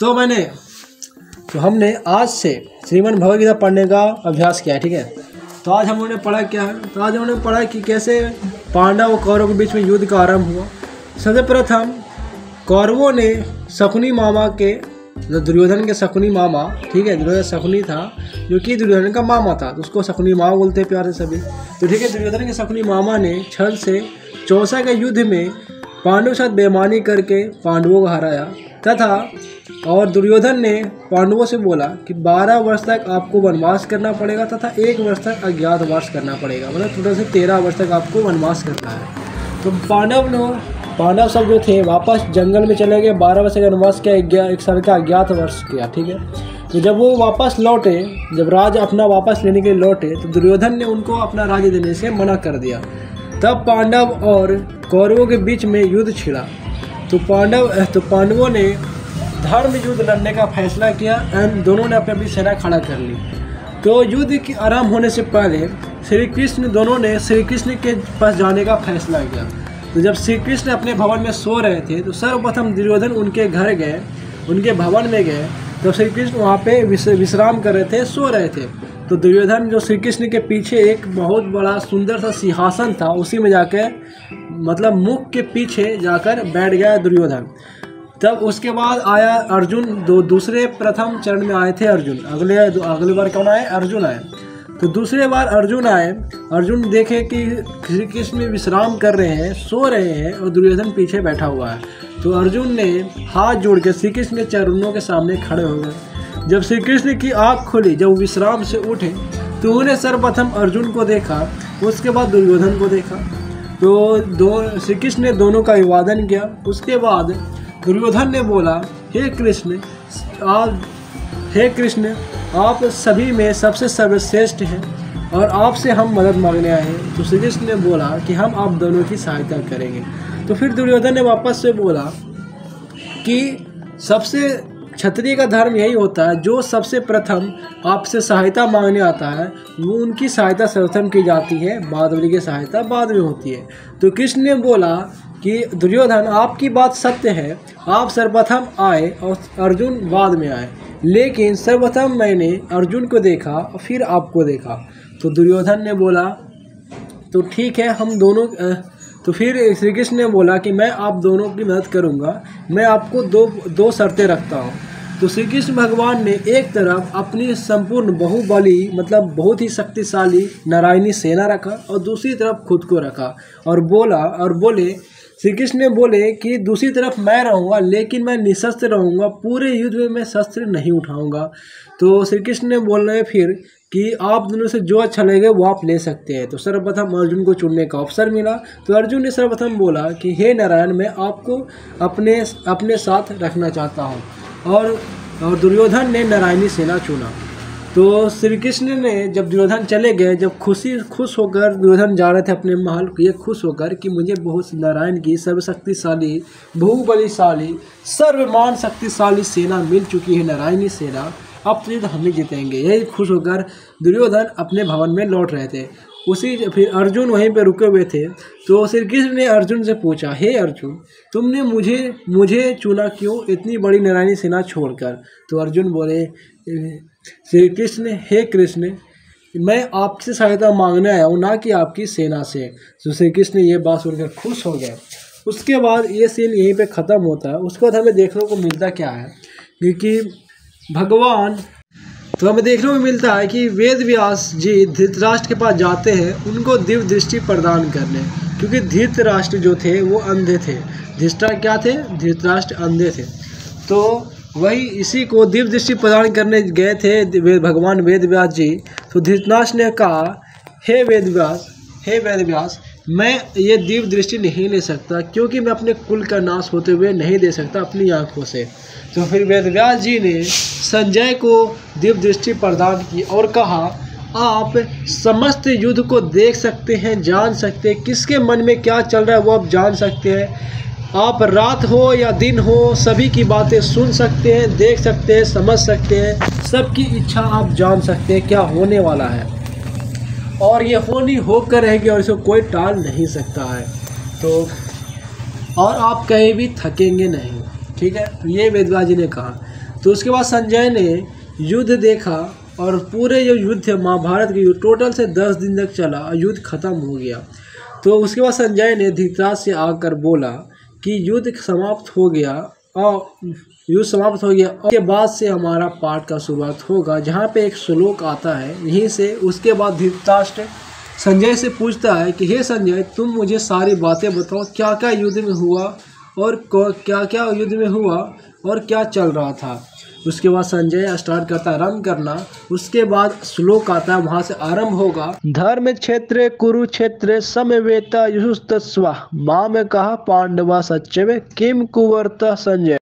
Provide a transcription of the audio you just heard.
तो हमने आज से श्रीमद् भगवद गीता पढ़ने का अभ्यास किया है, ठीक है। तो आज हमने पढ़ा क्या है, तो आज हमने पढ़ा कि कैसे पांडव और कौरवों के बीच में युद्ध का आरंभ हुआ। सबसे प्रथम कौरवों ने शकुनी मामा के, दुर्योधन के शकुनी मामा, ठीक है, दुर्योधन शकुनी था जो कि दुर्योधन का मामा था, तो उसको शकुनी मामा बोलते हैं प्यार से सभी। तो ठीक है, दुर्योधन के शकुनी मामा ने छल से चौसा के युद्ध में पांडवों के साथ बेईमानी करके पांडवों को हराया तथा और दुर्योधन ने पांडवों से बोला कि 12 वर्ष तक आपको वनवास करना पड़ेगा तथा 1 वर्ष तक अज्ञातवास करना पड़ेगा, मतलब टोटल से 13 वर्ष तक आपको वनवास करना है। तो पांडव सब जो थे वापस जंगल में चले गए, 12 वर्ष का वनवास किया, 1 साल का अज्ञातवास किया, ठीक है। तो जब वो वापस लौटे, जब राज अपना वापस लेने के लिए लौटे, तो दुर्योधन ने उनको अपना राज्य देने से मना कर दिया। तब पांडव और कौरवों के बीच में युद्ध छिड़ा। तो पांडवों ने धर्म युद्ध लड़ने का फैसला किया एंड दोनों ने अपनी अपनी सेना खड़ा कर ली। तो युद्ध के आरंभ होने से पहले दोनों ने श्री कृष्ण के पास जाने का फैसला किया। तो जब श्री कृष्ण अपने भवन में सो रहे थे तो सर्वप्रथम दुर्योधन उनके घर गए, उनके भवन में गए। तो श्री कृष्ण वहाँ पे विश्राम कर रहे थे, सो रहे थे। तो दुर्योधन जो श्री कृष्ण के पीछे एक बहुत बड़ा सुंदर सा सिंहासन था, उसी में जाकर, मतलब मुख के पीछे जाकर बैठ गया दुर्योधन। तब उसके बाद आया अर्जुन, दूसरे प्रथम चरण में आए थे अर्जुन। अगले बार कौन आए? अर्जुन आए। तो दूसरे बार अर्जुन आए। अर्जुन देखे कि श्री कृष्ण विश्राम कर रहे हैं, सो रहे हैं और दुर्योधन पीछे बैठा हुआ है। तो अर्जुन ने हाथ जोड़ के श्री कृष्ण के चरणों के सामने खड़े हो गए। जब श्री कृष्ण की आँख खुली, जब विश्राम से उठे, तो उन्हें सर्वप्रथम अर्जुन को देखा, उसके बाद दुर्योधन को देखा। तो श्री कृष्ण ने दोनों का अभिवादन किया। उसके बाद दुर्योधन ने बोला, हे कृष्ण आप सभी में सबसे सर्वश्रेष्ठ हैं और आपसे हम मदद मांगने आए हैं। तो श्री कृष्ण ने बोला कि हम आप दोनों की सहायता करेंगे। तो फिर दुर्योधन ने वापस से बोला कि सबसे क्षत्रिय का धर्म यही होता है, जो सबसे प्रथम आपसे सहायता मांगने आता है वो उनकी सहायता सर्वप्रथम की जाती है, बाद वाली की सहायता बाद में होती है। तो कृष्ण ने बोला कि दुर्योधन आपकी बात सत्य है, आप सर्वप्रथम आए और अर्जुन बाद में आए, लेकिन सर्वप्रथम मैंने अर्जुन को देखा और फिर आपको देखा। तो दुर्योधन ने बोला तो ठीक है, हम दोनों। तो फिर श्री कृष्ण ने बोला कि मैं आप दोनों की मदद करूंगा, मैं आपको दो शर्तें रखता हूं। तो श्री कृष्ण भगवान ने एक तरफ अपनी संपूर्ण बाहुबली, मतलब बहुत ही शक्तिशाली नारायणी सेना रखा और दूसरी तरफ खुद को रखा और बोले श्री कृष्ण ने बोले कि दूसरी तरफ मैं रहूँगा, लेकिन मैं निशस्त्र रहूँगा, पूरे युद्ध में मैं शस्त्र नहीं उठाऊँगा। तो श्री कृष्ण ने बोल रहे फिर कि आप दोनों से जो अच्छा लगेगा वो आप ले सकते हैं। तो सर्वप्रथम अर्जुन को चुनने का अवसर मिला। तो अर्जुन ने सर्वप्रथम बोला कि हे नारायण, मैं आपको अपने साथ रखना चाहता हूँ, और दुर्योधन ने नारायणी सेना चुना। तो श्री कृष्ण ने, जब दुर्योधन चले गए, जब खुश होकर दुर्योधन जा रहे थे अपने महल, ये खुश होकर कि मुझे बहुत नारायण की सर्वशक्तिशाली, बहुबलीशाली, सर्वमान शक्तिशाली सेना मिल चुकी है, नारायणी सेना, अब तो हम ही जीतेंगे। यही खुश होकर दुर्योधन अपने भवन में लौट रहे थे। फिर अर्जुन वहीं पे रुके हुए थे। तो श्री कृष्ण ने अर्जुन से पूछा, हे अर्जुन, तुमने मुझे चुना क्यों, इतनी बड़ी नारायणी सेना छोड़कर? तो अर्जुन बोले, श्री कृष्ण, हे कृष्ण, मैं आपसे सहायता मांगने आया हूँ, ना कि आपकी सेना से। तो श्री कृष्ण ये बात सुनकर खुश हो गए। उसके बाद ये सीन यहीं पे ख़त्म होता है। उसके बाद हमें देखने को मिलता क्या है, क्योंकि हमें देखने को मिलता है कि वेद व्यास जी धृतराष्ट्र के पास जाते हैं उनको दिव्य दृष्टि प्रदान करने, क्योंकि धृतराष्ट्र जो थे वो अंधे थे। धृतराष्ट्र अंधे थे। तो वही इसी को दिव्य दृष्टि प्रदान करने गए थे भगवान वेद व्यास जी। तो धृतराष्ट्र ने कहा, हे वेद व्यास, मैं ये दिव्य दृष्टि नहीं ले सकता, क्योंकि मैं अपने कुल का नाश होते हुए नहीं दे सकता अपनी आँखों से। तो फिर वेद व्यास जी ने संजय को दिव्य दृष्टि प्रदान की और कहा, आप समस्त युद्ध को देख सकते हैं, जान सकते हैं, किसके मन में क्या चल रहा है वो आप जान सकते हैं। आप रात हो या दिन हो, सभी की बातें सुन सकते हैं, देख सकते हैं, समझ सकते हैं, सबकी इच्छा आप जान सकते हैं क्या होने वाला है, और ये होकर रहेगी और इसको कोई टाल नहीं सकता है। तो और आप कहीं भी थकेंगे नहीं, ठीक है, ये वेद व्यास जी ने कहा। तो उसके बाद संजय ने युद्ध देखा और पूरे जो युद्ध थे महाभारत के युद्ध टोटल से 10 दिन तक चला और युद्ध खत्म हो गया। तो उसके बाद संजय ने धृतराष्ट्र से आकर बोला कि युद्ध समाप्त हो गया और युद्ध समाप्त हो गया। उसके बाद से हमारा पाठ का शुरुआत होगा, जहाँ पे एक श्लोक आता है यहीं से। उसके बाद धृतराष्ट्र संजय से पूछता है कि हे संजय, तुम मुझे सारी बातें बताओ, क्या क्या युद्ध में हुआ और क्या क्या युद्ध में हुआ और क्या चल रहा था। उसके बाद संजय स्टार्ट करता है रन करना। उसके बाद श्लोक आता है, वहां से आरंभ होगा। धर्म क्षेत्रे कुरुक्षेत्रे समवेता युयुत्सव माम कहा पांडवा सच्चवे किम कुवर्त संजय।